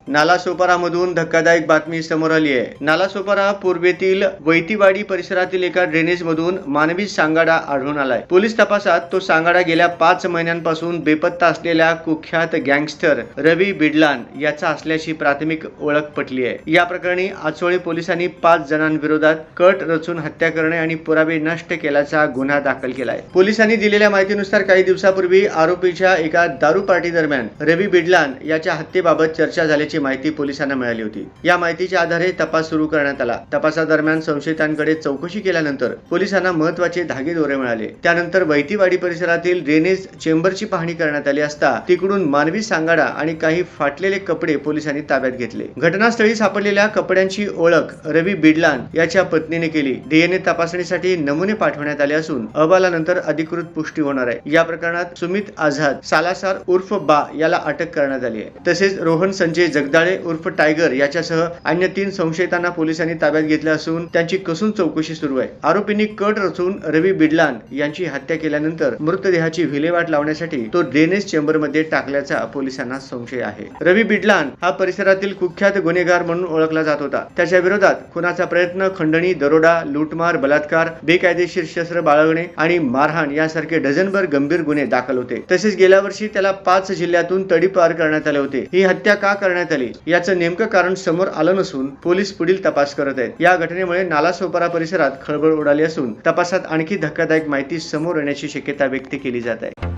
नालासोपारामधून धक्कादायक बातमी समोर आली आहे। नालासोपारा पूर्वेतील वैतीवाडी परिसरातील एका ड्रेनेजमधून मानवी सांगाडा आढळून आलाय। पोलीस तपासात तो सांगाडा गेल्या 5 महिन्यांपासून बेपत्ता असलेल्या कुख्यात गँगस्टर रवी बिडलान याचा असल्याची प्राथमिक ओळख पटली आहे। या प्रकरणी आचोळे पोलिसांनी 5 जणांविरोधात कट रचून हत्या करणे आणि पुरावे नष्ट केल्याचा गुन्हा दाखल केलाय। पोलिसांनी दिलेल्या माहितीनुसार काही दिवसापूर्वी आरोपीच्या एका दारू पार्टी दरम्यान रवी बिडलान याच्या हत्येबाबत चर्चा झाल्याची माहिती पोलिसांना मिळाली होती। या माहितीच्या आधारे तपास सुरू करण्यात आला। तपासादरम्यान संशयितांकडे चौकशी केल्यानंतर पोलिसांना महत्त्वाचे धागेदोरे मिळाले। त्यानंतर वैतीवाडी परिसरातील ड्रेनेज चेंबरची पाहणी करण्यात आली असता तिकडून मानवी सांगाडा आणि काही फाटलेले कपडे पोलिसांनी ताब्यात घेतले। घटनास्थळी सापडलेल्या कपड्यांची ओळख रवी बिडलान याच्या पत्नीने केली। डीएनए तपासणीसाठी नमुने पाठवण्यात आले असून अहवालानंतर अधिकृत पुष्टी होणार आहे। या प्रकरणात सुमित आझाद सालासार उर्फ बा याला अटक करण्यात आली आहे। तसेच रोहन संजय जगदाळे उर्फ टायगर याच्यासह अन्य 3 संशयितांना पोलिसांनी ताब्यात घेतले असून त्यांची कसून चौकशी सुरू आहे। आरोपींनी कट रचून रवी बिडलान यांची हत्या केल्यानंतर मृतदेहाची विल्हेवाट लावण्यासाठी तो ड्रेनेज चेंबरमध्ये टाकल्याचा पोलिसांना संशय आहे। रवी बिडलान हा परिसरातील कुख्यात गुन्हेगार म्हणून ओळखला जात होता। त्याच्या विरोधात खुनाचा प्रयत्न, खंडणी, दरोडा, लूटमार, बलात्कार, बेकायदेशीर शस्त्र बाळगणे आणि मारहाण यासारखे डझनभर गंभीर गुन्हे दाखल होते। तसेच गेल्या वर्षी त्याला 5 जिल्ह्यातून तडीपार करण्यात आले होते। ही हत्या का करण्यात आली याचं नेमकं कारण समोर आलं नसून पोलीस पुढील तपास करत आहेत। या घटनेमुळे नालासोपारा परिसरात खळबळ उडाली असून तपासात आणखी धक्कादायक माहिती समोर येण्याची शक्यता व्यक्त केली जात आहे।